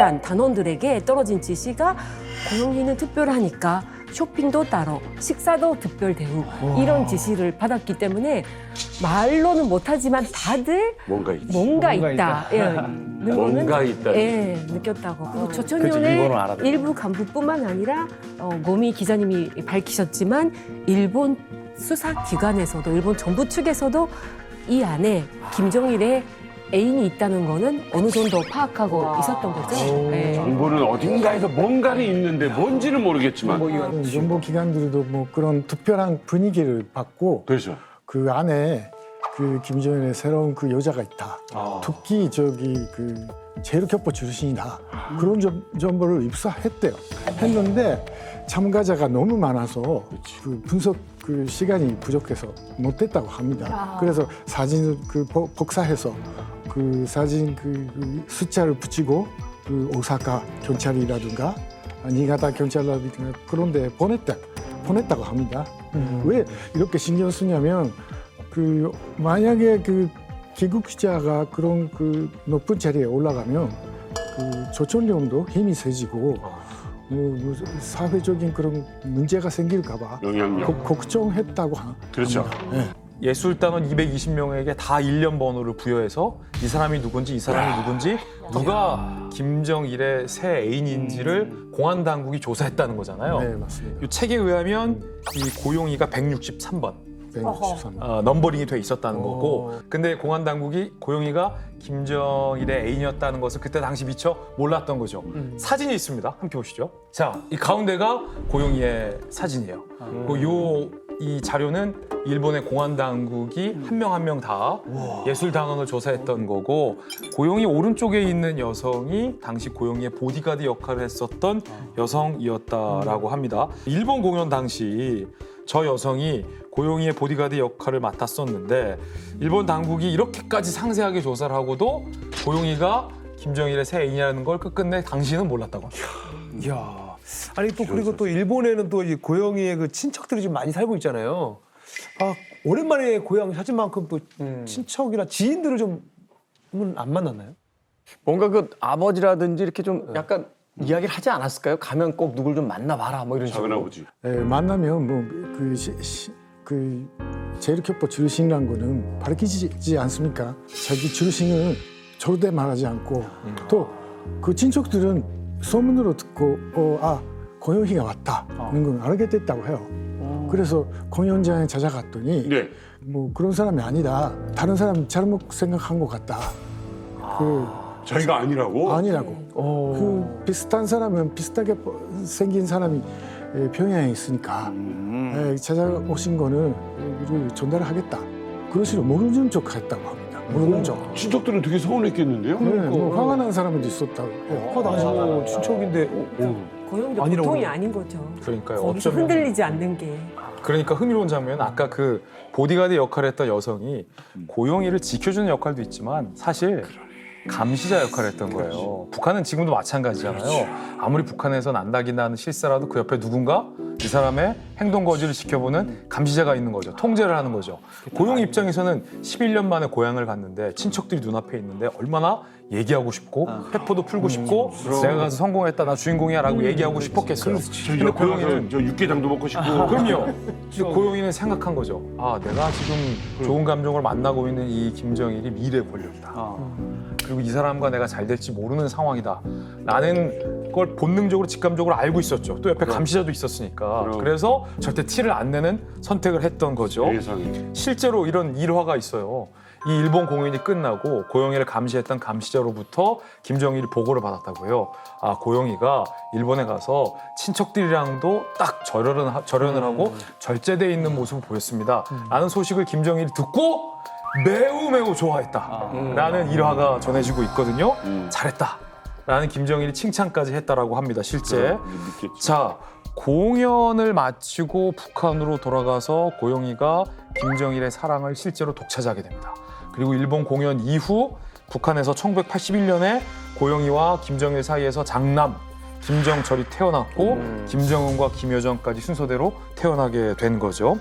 집단 단원들에게 떨어진 지시가 고용희는 특별하니까 쇼핑도 따로, 식사도 특별 대우 이런 지시를 받았기 때문에 말로는 못하지만 다들 뭔가 있지. 뭔가 있다. 예, 뭔가 있다. 예, 느꼈다고. 그리고 그렇죠, 조천련의 일본어 알아듣고. 일부 간부뿐만 아니라 고미 기자님이 밝히셨지만 일본 수사기관에서도 일본 정부 측에서도 이 안에 김정일의 애인이 있다는 거는 어느 정도 파악하고 있었던 거죠. 예. 정부는 어딘가에서 뭔가는 있는데 뭔지는 모르겠지만. 정보 기관들도 뭐 그런 특별한 분위기를 받고 그렇죠. 그 안에 그 김정일의 새로운 그 여자가 있다. 특히 저기 그 제일교포 출신이다. 그런 정보를 입수했대요. 했는데 참가자가 너무 많아서 그 분석 그 시간이 부족해서 못했다고 합니다. 그래서 사진을 그 복사해서 그 사진 그 숫자를 붙이고 그 오사카 경찰이라든가 니가타 경찰이라든가 그런데 보냈다고 합니다. 왜 이렇게 신경 쓰냐면 그 만약에 그 기국 기자가 그런 그 높은 자리에 올라가면 그 조선령도 힘이 세지고 뭐 사회적인 그런 문제가 생길까봐 영향력. 걱정했다고 그렇죠. 합니다. 네. 예술단원 220명에게 다 일련 번호를 부여해서 이 사람이 누군지 이 사람이 누군지 누가 김정일의 새 애인인지를 공안 당국이 조사했다는 거잖아요. 네, 맞습니다. 이 책에 의하면 이 고용희가 163번 163. 넘버링이 돼 있었다는 거고, 근데 공안 당국이 고용희가 김정일의 애인이었다는 것을 그때 당시 미처 몰랐던 거죠. 사진이 있습니다. 함께 보시죠. 자, 이 가운데가 고용희의 사진이에요. 이 자료는 일본의 공안 당국이 한 명 한 명 다 예술 단원을 조사했던 거고, 고용희 오른쪽에 있는 여성이 당시 고용희의 보디가드 역할을 했었던 여성이었다라고 합니다. 일본 공연 당시 저 여성이 고용희의 보디가드 역할을 맡았었는데 일본 당국이 이렇게까지 상세하게 조사를 하고도 고용희가 김정일의 새 애인이라는 걸 끝끝내 당시는 몰랐다고 합니다. 이야. 아니 또 그리고 또 일본에는 또 이 고영희의 그 친척들이 좀 많이 살고 있잖아요. 아 오랜만에 고향 사진만큼 또 친척이나 지인들을 좀 안 만났나요? 뭔가 그 아버지라든지 이렇게 좀 약간 이야기를 하지 않았을까요? 가면 꼭 누굴 좀 만나봐라 뭐 이런 식으로. 작은아버지. 만나면 뭐 그 제일교포 출신이라는 거는 밝히지 않습니까? 자기 출신을 절대 말하지 않고 또 그 친척들은 소문으로 듣고 고영희가 왔다는 걸 알게 됐다고 해요. 그래서 공연장에 찾아갔더니 네. 뭐 그런 사람이 아니다. 다른 사람 잘못 생각한 것 같다. 저희가 아니라고? 아니라고. 그 비슷한 사람은 비슷하게 생긴 사람이 평양에 있으니까 찾아오신 거는 여기를 전달하겠다. 그런 식으로 모르는 척 했다고 합니다. 모르는 척. 친척들은 되게 서운했겠는데요? 뭐 화가 난 사람도 있었다고 해요. 나도 친척인데 고용도 아니라고 보통이 그래요. 아닌 거죠. 그러니까요. 거기서 어쩌면 흔들리지 않는 게. 그러니까 흥미로운 장면은 아까 그 보디가드 역할을 했던 여성이 고용희를 지켜주는 역할도 있지만 사실 감시자 역할을 했던 거예요. 북한은 지금도 마찬가지잖아요. 아무리 북한에서 난다기 나는 실사라도 그 옆에 누군가 이 사람의 행동 거지를 지켜보는 감시자가 있는 거죠. 통제를 하는 거죠. 고용희 입장에서는 11년 만에 고향을 갔는데 친척들이 눈앞에 있는데 얼마나 얘기하고 싶고 회포도 풀고 싶고 내가 가서 성공했다 나 주인공이야 라고 얘기하고 싶었겠어요. 근데 고용희는 저 육개장도 먹고 싶고. 그럼요. 근데 고용희는 생각한 거죠. 아, 내가 지금 좋은 감정을 만나고 있는 이 김정일이 미래 권력이다. 그리고 이 사람과 내가 잘 될지 모르는 상황이다. 라는 걸 본능적으로 직감적으로 알고 있었죠. 또 옆에 감시자도 있었으니까. 그래서 절대 티를 안 내는 선택을 했던 거죠. 세상에. 실제로 이런 일화가 있어요. 이 일본 공연이 끝나고 고용희를 감시했던 감시자로부터 김정일이 보고를 받았다고요. 아, 고용희가 일본에 가서 친척들이랑도 딱 절연을 하고 절제돼 있는 모습을 보였습니다. 라는 소식을 김정일이 듣고 매우 좋아했다. 라는 일화가 전해지고 있거든요. 잘했다. 라는 김정일이 칭찬까지 했다라고 합니다. 실제. 자, 공연을 마치고 북한으로 돌아가서 고용희가 김정일의 사랑을 실제로 독차지하게 됩니다. 그리고 일본 공연 이후 북한에서 1981년에 고용희와 김정일 사이에서 장남 김정철이 태어났고 김정은과 김여정까지 순서대로 태어나게 된 거죠.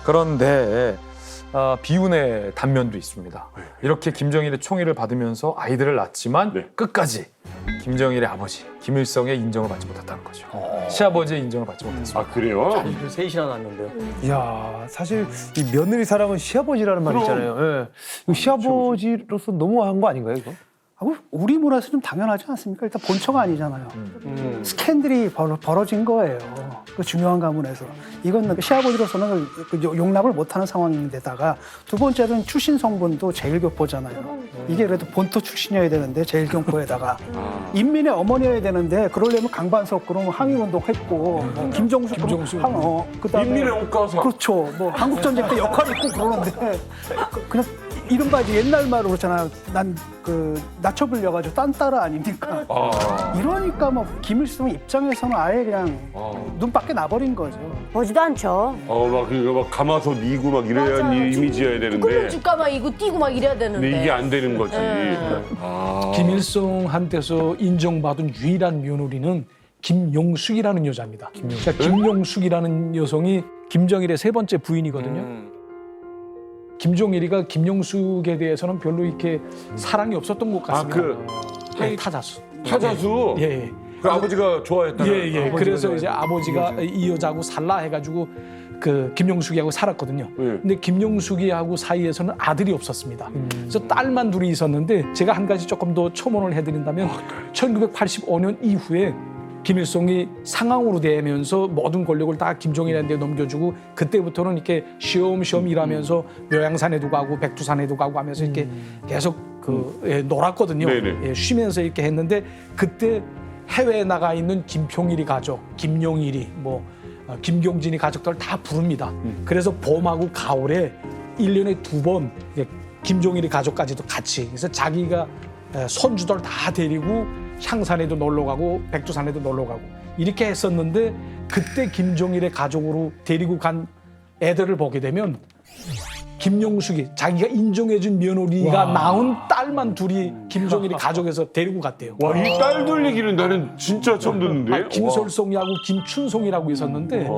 그런데 비운의 단면도 있습니다. 이렇게 김정일의 총애를 받으면서 아이들을 낳았지만 네. 끝까지 김정일의 아버지 김일성의 인정을 받지 못했다는 거죠. 시아버지의 인정을 받지 못했습니다. 아 그래요? 아이들 셋이나 낳았는데요. 이야, 사실 이 며느리 사랑은 시아버지라는 말 있잖아요. 예. 이거 시아버지로서 너무한 거 아닌가요, 이거? 우리 문화에서 좀 당연하지 않습니까? 일단 본처가 아니잖아요. 스캔들이 벌어진 거예요. 그 중요한 가문에서. 이건 시아버지로서는 그 용납을 못하는 상황인데다가 두 번째는 출신 성분도 제일교포잖아요. 이게 그래도 본토 출신이어야 되는데 제일교포에다가 인민의 어머니여야 되는데 그러려면 강반석 그러면 항일운동했고 김정숙 그다음에 인민의 옷가사. 그렇죠. 뭐 한국전쟁 때 역할이 있고 그러는데 그냥 이른바 이제 옛날 말로 그렇잖아요. 난 그 낮춰불려가지고 딴따라 아닙니까? 이러니까 뭐 김일성 입장에서는 아예 그냥 눈 밖에 나버린 거죠. 보지도 않죠. 막 이거 막 가마솥 이고 막 이래야 맞아요. 이미지여야 되는데. 그러면 주가막 이거 뛰고 막 이래야 되는데. 근데 이게 안 되는 거지. 네. 김일성한테서 인정받은 유일한 며느리는 김용숙이라는 여자입니다. 그러니까 김용숙이라는 여성이 김정일의 세 번째 부인이거든요. 김종일이가 김용숙에 대해서는 별로 이렇게 사랑이 없었던 것 같습니다. 네, 타자수. 타자수. 예. 그 아버지가 좋아했다는. 예. 그래서 이제 아버지가 이 여자하고 살라 해가지고 그 김용숙이하고 살았거든요. 근데 김용숙이하고 사이에서는 아들이 없었습니다. 그래서 딸만 둘이 있었는데 제가 한 가지 조금 더 첨언을 해드린다면 1985년 이후에 김일성이 상황으로 되면서 모든 권력을 다 김정일한테 넘겨주고 그때부터는 이렇게 쉬엄쉬엄 일하면서 묘양산에도 가고 백두산에도 가고 하면서 이렇게 계속 놀았거든요. 예, 쉬면서 이렇게 했는데 그때 해외에 나가 있는 김평일이 가족, 김용일이 김경진이 가족들 다 부릅니다. 그래서 봄하고 가을에 1년에 2번 김종일이 가족까지도 같이 그래서 자기가 손주들 다 데리고 향산에도 놀러 가고 백두산에도 놀러 가고 이렇게 했었는데 그때 김종일의 가족으로 데리고 간 애들을 보게 되면 김용숙이 자기가 인정해준 며느리가 낳은 딸만 둘이 김종일이 가족에서 데리고 갔대요. 와, 이 딸들 얘기는 나는 진짜 처음 듣는데. 김솔송이하고 김춘송이라고 있었는데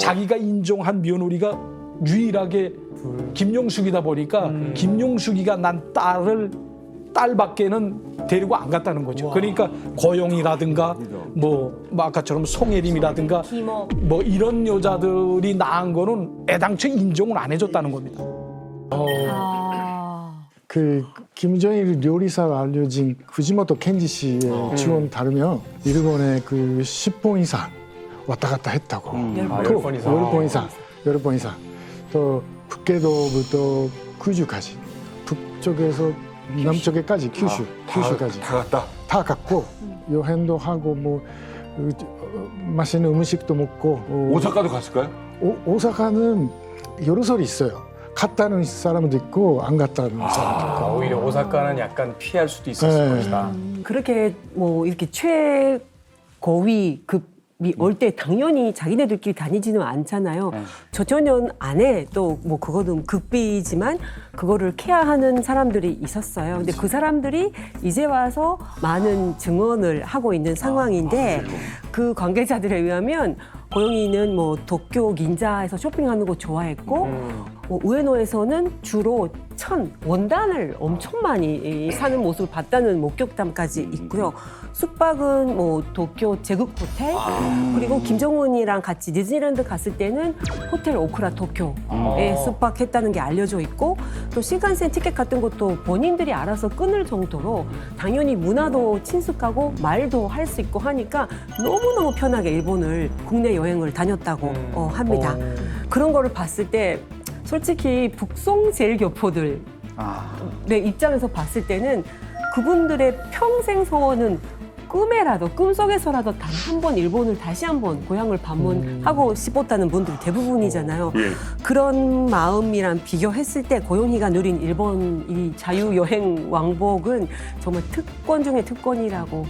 자기가 인정한 며느리가 유일하게 김용숙이다 보니까 김용숙이가 난 딸밖에는 데리고 안 갔다는 거죠. 그러니까 고영이라든가 뭐 아까처럼 송혜림이라든가 뭐 이런 여자들이 낳은 거는 애당초 인정을 안 해줬다는 겁니다. 그 김정일 요리사로 알려진 후지모토 켄지 씨의 지원 따르면 일본에 그 10번 이상 왔다 갔다 했다고. 10번 이상. 10번 이상. 10번 이상. 또 북계도부터 구주까지. 북쪽에서 남쪽에까지 큐슈까지. 다 갔다. 다 갔고 여행도 하고 뭐 맛있는 음식도 먹고. 오사카도 갔을까요? 오사카는 여러 설이 있어요. 갔다는 사람도 있고 안 갔다는 사람도 있고. 오히려 오사카는 약간 피할 수도 있었을 것이다. 그렇게 뭐 이렇게 최고위 급이 올 때 당연히 자기네들끼리 다니지는 않잖아요. 저천년 안에 또 뭐 그거는 극비지만 그거를 케어하는 사람들이 있었어요. 근데 그 사람들이 이제 와서 많은 증언을 하고 있는 상황인데 그 관계자들에 의하면 고영이는 뭐 도쿄 긴자에서 쇼핑하는 거 좋아했고 뭐 우에노에서는 주로 원단을 엄청 많이 사는 모습을 봤다는 목격담까지 있고요. 숙박은 뭐 도쿄 제국 호텔 그리고 김정은이랑 같이 디즈니랜드 갔을 때는 호텔 오크라 도쿄에 숙박했다는 게 알려져 있고 또 신칸센 티켓 같은 것도 본인들이 알아서 끊을 정도로 당연히 문화도 친숙하고 말도 할 수 있고 하니까 너무너무 편하게 일본을 국내 여행을 다녔다고 합니다. 그런 거를 봤을 때 솔직히 북송 제일교포들 내 입장에서 봤을 때는 그분들의 평생 소원은 꿈속에서라도 단 한 번 일본을 다시 한번 고향을 방문하고 싶었다는 분들이 대부분이잖아요. 그런 마음이랑 비교했을 때 고영희가 누린 일본 이 자유여행 왕복은 정말 특권 중에 특권이라고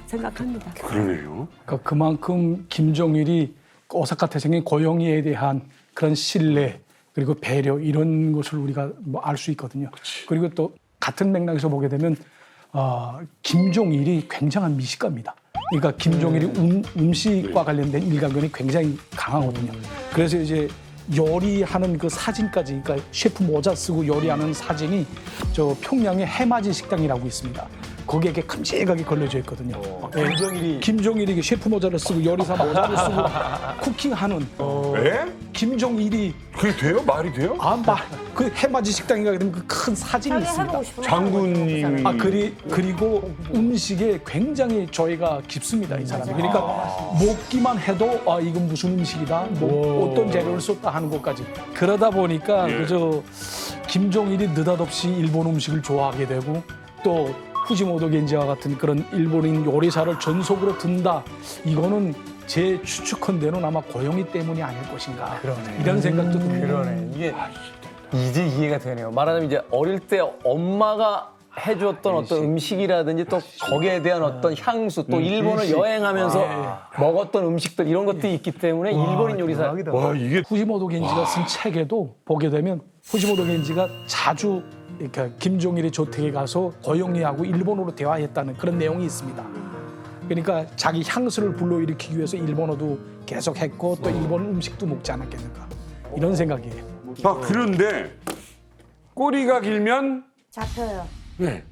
생각합니다. 그러네요. 그러니까 그만큼 김정일이 오사카 태생의 고영희에 대한 그런 신뢰 그리고 배려 이런 것을 우리가 알 수 있거든요. 그리고 또 같은 맥락에서 보게 되면 김종일이 굉장한 미식가입니다. 그러니까 김종일이 음식과 관련된 일가견이 굉장히 강하거든요. 그래서 이제 요리하는 그 사진까지, 그러니까 셰프 모자 쓰고 요리하는 사진이 저 평양의 해맞이 식당이라고 있습니다. 거기에 이렇게 큼직하게 걸려져 있거든요. 김종일이 셰프 모자를 쓰고 요리사 모자를 쓰고 쿠킹하는 에? 김종일이 그게 돼요? 말이 돼요? 그 해맞이 식당에 가게 되면 그 큰 사진이 자기 있습니다. 해보고 싶으면 장군님이 그리고 음식에 굉장히 조예가 깊습니다, 이 사람이. 그러니까 먹기만 해도 이건 무슨 음식이다, 뭐 어떤 재료를 썼다 하는 것까지. 그러다 보니까 예. 그저 김종일이 느닷없이 일본 음식을 좋아하게 되고 또 후지모토 겐지와 같은 그런 일본인 요리사를 전속으로 든다. 이거는 제 추측컨대는 아마 고영희 때문이 아닐 것인가. 이런 생각도 듭니다. 그러네. 이게 이제 이해가 되네요. 말하자면 이제 어릴 때 엄마가 해주었던 어떤 음식이라든지 또 거기에 대한 어떤 향수, 또 일본을 여행하면서 먹었던 음식들 이런 것들이 있기 때문에 일본인 요리사. 와 이게 후지모토 겐지가 쓴 책에도 보게 되면 후지모토 겐지가 자주 그러니까 김종일의 저택에 가서 고영희하고 일본어로 대화했다는 그런 내용이 있습니다. 그러니까 자기 향수를 불러일으키기 위해서 일본어도 계속 했고 또 일본 음식도 먹지 않았겠는가 이런 생각이에요. 그런데 꼬리가 길면 잡혀요. 네.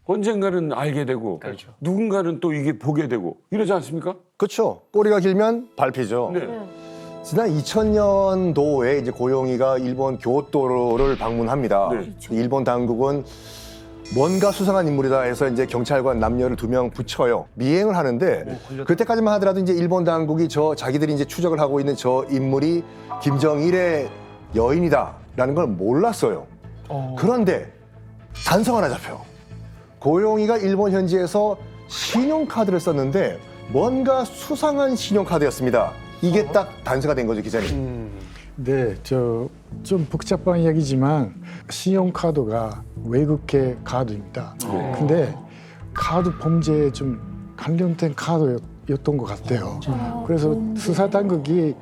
언젠가는 알게 되고 누군가는 또 이게 보게 되고 이러지 않습니까? 그렇죠. 꼬리가 길면 밟히죠. 네. 지난 2000년도에 이제 고영희가 일본 교토를 방문합니다. 네. 일본 당국은 뭔가 수상한 인물이다 해서 이제 경찰관 남녀를 2명 붙여요. 미행을 하는데 그때까지만 하더라도 이제 일본 당국이 자기들이 이제 추적을 하고 있는 저 인물이 김정일의 여인이다라는 걸 몰랐어요. 그런데 단서가 하나 잡혀요. 고영희가 일본 현지에서 신용카드를 썼는데 뭔가 수상한 신용카드였습니다. 이게 딱 단서가 된 거죠, 기자님. 네, 좀 복잡한 이야기지만 신용카드가 외국계 카드입니다. 근데 카드 범죄에 좀 관련된 카드였던 것 같아요. 그래서 수사 당국이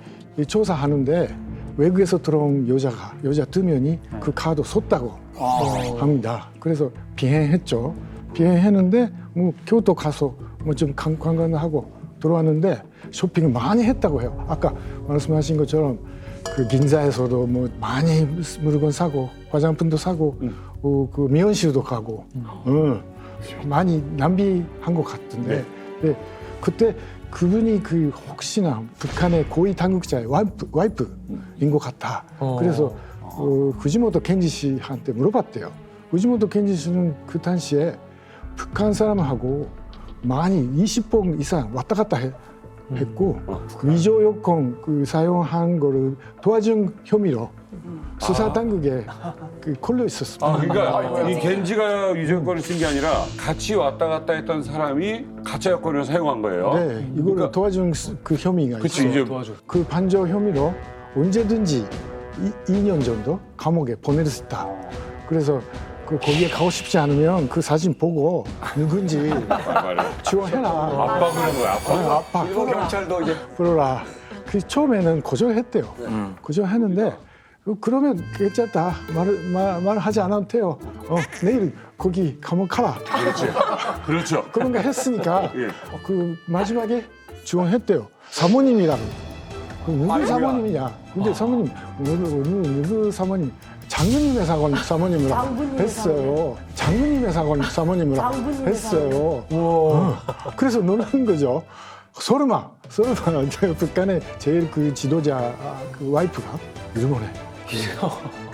조사하는데 외국에서 들어온 여자 2명이 그 카드 썼다고 합니다. 그래서 비행했죠. 비행했는데 뭐 교토 가서 뭐 좀 관광하고 들어왔는데 쇼핑을 많이 했다고 해요. 아까 말씀하신 것처럼 그 긴자에서도 뭐 많이 물건 사고 화장품도 사고 그 미용실도 가고 많이 낭비한 것 같은데 근데 그때 그분이 그 혹시나 북한의 고위 당국자의 와이프인 것 같아. 그래서 후지모토 겐지 씨한테 물어봤대요. 후지모토 겐지 씨는 그 당시에 북한 사람하고 많이 20번 이상 왔다 갔다 했고 위조 요건 사용한 거를 도와준 혐의로 수사 당국에 걸려 있었습니다. 그러니까 이 겐지가 유죄권을 쓴 게 아니라 같이 왔다 갔다 했던 사람이 가짜 여권을 사용한 거예요. 네, 이거를 도와준 그 혐의가 그치, 있어요. 이제 그 반조 혐의로 언제든지 2년 정도 감옥에 보낼 수 있다. 그래서 거기에 가고 싶지 않으면 그 사진 보고 누군지 지원해라. 압박을 한 거야, 압박. 일본 경찰도 이제 불러라. 그 처음에는 거절했대요. 거절했는데 그러면 괜찮다. 말을 하지 않아도 돼요. 내일 거기 감옥 가라. 그렇죠. 그런 거 했으니까 예. 그 마지막에 지원했대요. 사모님이라고. 누구 사모님이냐? 근데 사모님 누구 사모님? 장군님의 사모님으로 했어요. 장군님의 사모님으로 했어요. 그래서 놀란 거죠. 소르마 북한의 제일 그 지도자 그 와이프가 일본에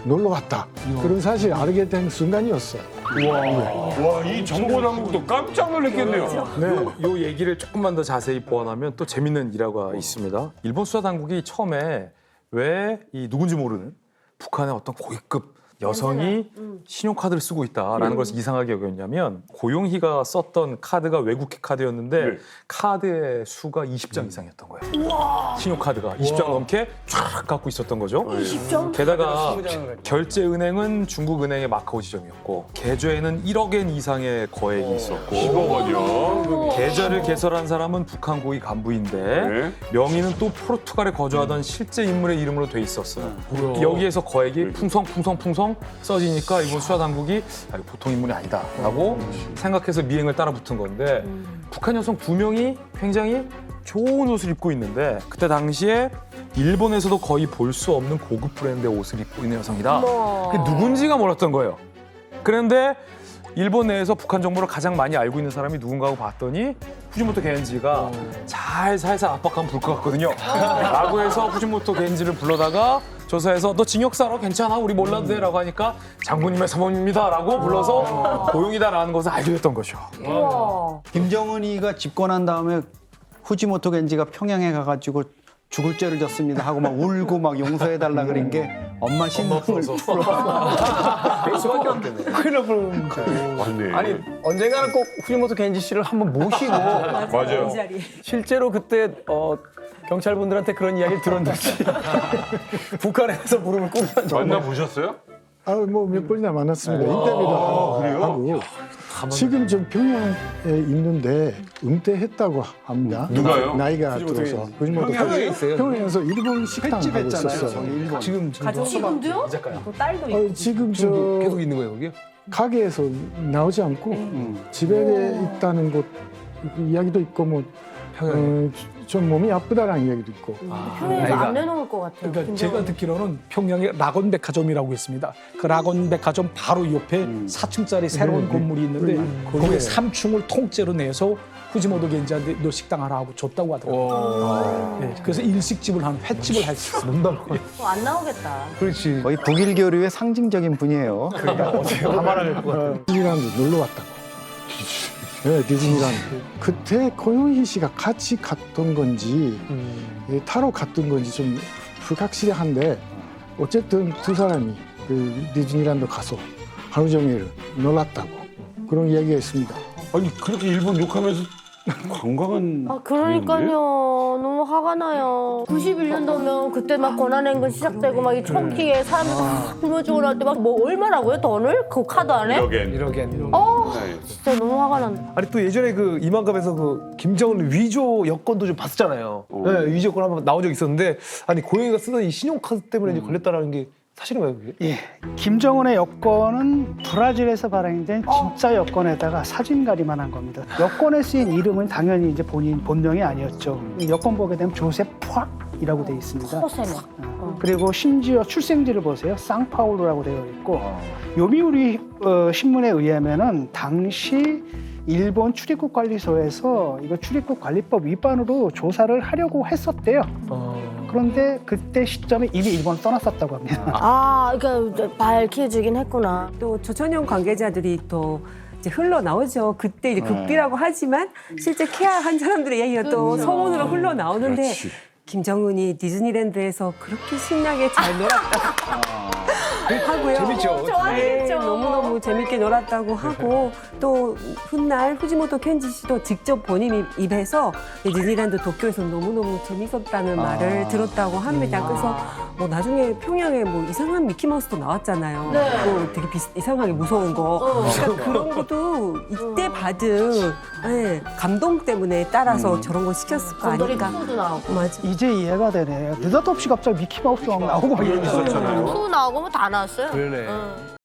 놀러 왔다. 그런 사실 알게 된 순간이었어요. 와, 이 정보당국도 깜짝 놀랐겠네요. 네. 요 얘기를 조금만 더 자세히 보완하면 또 재밌는 일화가 있습니다. 일본 수사 당국이 처음에 왜 이 누군지 모르는 북한의 어떤 고위급 여성이 신용카드를 쓰고 있다라는 것을 이상하게 여겼냐면 고용희가 썼던 카드가 외국계 카드였는데 네. 카드의 수가 20장 이상이었던 거예요. 신용카드가 20장 넘게 쫙 갖고 있었던 거죠. 20점? 게다가 결제 은행은 중국 은행의 마카오 지점이었고 계좌에는 1억엔 이상의 거액이 있었고 10억 원이요. 계좌를 개설한 사람은 북한 고위 간부인데 네. 명의는 또 포르투갈에 거주하던 실제 인물의 이름으로 돼 있었어요. 여기에서 거액이 풍성 써지니까 일본 수사 당국이 이거 보통 인물이 아니다라고 생각해서 미행을 따라 붙은 건데 북한 여성 2명이 굉장히 좋은 옷을 입고 있는데 그때 당시에 일본에서도 거의 볼 수 없는 고급 브랜드의 옷을 입고 있는 여성이다. 어머. 그게 누군지가 몰랐던 거예요. 그런데 일본 내에서 북한 정보를 가장 많이 알고 있는 사람이 누군가 하고 봤더니 후지모토 겐지가 잘 살살 압박하면 부를 것 같거든요. 라고 해서 후지모토 겐지를 불러다가 조사해서 너 징역사로 괜찮아? 우리 몰라도 돼? 라고 하니까 장군님의 사모입니다. 라고 불러서 고용이다라는 것을 알게 됐던 거죠. 우와. 김정은이가 집권한 다음에 후지모토 겐지가 평양에 가가지고 죽을 죄를 졌습니다 하고 막 울고 막 용서해달라 그런 게 엄마 신랑을 풀어. 수밖에 없겠네. 맞네. 아니 언젠가는 꼭 후지모토 겐지 씨를 한번 모시고 맞아요. 이 자리. 실제로 그때 경찰분들한테 그런 이야기를 들었는지 북한에 가서 무릎을 꿇으면 만나 보셨어요? 뭐 몇 번이나 만났습니다. 인터뷰도 하고. 지금 좀 평양에 있는데 은퇴했다고 합니다. 누가요? 나이가 들어서. 평양에 있어요. 평양에서 일본 식당 하고 있었어요. 일본. 지금 지금도요? 또 딸도 있고. 지금 저 계속 있는 거예요, 거기요? 가게에서 나오지 않고 집에 있다는 곳 이야기도 있고 뭐 좀 몸이 아프다라는 이야기도 있고. 평양에서 안 내놓을 것 같아요. 그러니까 김정은. 제가 듣기로는 평양에 락원 백화점이라고 있습니다. 그 락원 백화점 바로 옆에 4층짜리 새로운 건물이 있는데 거기에 3층을 통째로 내서 후지모토 겐지한테 너 식당 하나 하고 줬다고 하더라고요. 네, 그래서 일식집을 한 횟집을 할 수 있어요. 안 나오겠다. 그렇지. 거의 북일교류의 상징적인 분이에요. 디즈니랜드 놀러 왔다고. 네, 디즈니랜드. 그때 고영희 씨가 같이 갔던 건지 타로 갔던 건지 좀 불확실한데 어쨌든 두 사람이 그 디즈니랜드 가서 하루 종일 놀았다고 그런 이야기가 있습니다. 아니 그렇게 일본 욕하면서 관광은 아, 그러니까요. 너무 화가 나요. 91년도면 그때 막 권한행군 시작되고 막 이 총기에 사람들 막 굶어주고 날 때 막 뭐 얼마라고요? 돈을? 그 카드 안에? 이러겐. 진짜 너무 화가 난다. 아니 또 예전에 그 이만갑에서 그 김정은 위조 여권도 좀 봤었잖아요. 네, 위조 여권 한번 나온 적 있었는데 아니 고영이가 쓰던 이 신용카드 때문에 이제 걸렸다라는 게 사실인가요? 그게? 예, 김정은의 여권은 브라질에서 발행된 진짜 여권에다가 사진 가리만 한 겁니다. 여권에 쓰인 이름은 당연히 이제 본인 본명이 아니었죠. 여권 보게 되면 조셉 푸악이라고 되어 있습니다. 허세네. 그리고 심지어 출생지를 보세요. 상파울루라고 되어 있고 요미우리 신문에 의하면은 당시 일본 출입국 관리소에서 이거 출입국 관리법 위반으로 조사를 하려고 했었대요. 그런데 그때 시점에 이미 일본을 떠났었다고 합니다. 아, 그러니까 밝혀지긴 했구나. 또 조천영 관계자들이 또 이제 흘러나오죠. 그때 이제 극비라고 하지만 실제 케아한 사람들의 이야기가 또 소문으로 흘러나오는데 그렇지. 김정은이 디즈니랜드에서 그렇게 신나게 잘 놀았다고 하고요. 재밌죠. 네, 너무너무 재밌게 놀았다고 하고 또 훗날 후지모토 켄지 씨도 직접 본인 입에서 디즈니랜드 도쿄에서 너무너무 재밌었다는 말을 들었다고 합니다. 그래서 뭐 나중에 평양에 뭐 이상한 미키마우스도 나왔잖아요. 네. 뭐 되게 이상하게 무서운 거. 그러니까 그런 것도 이때 받은 감동 때문에 따라서 저런 걸 시켰을 거 곰돌이 아닐까. 투도 나오고. 맞아. 이제 이해가 되네. 느닷없이 갑자기 미키마우스 막 나오고 막 이러잖아요. 투 나오고 뭐 다 나왔어요. 그러네. 응.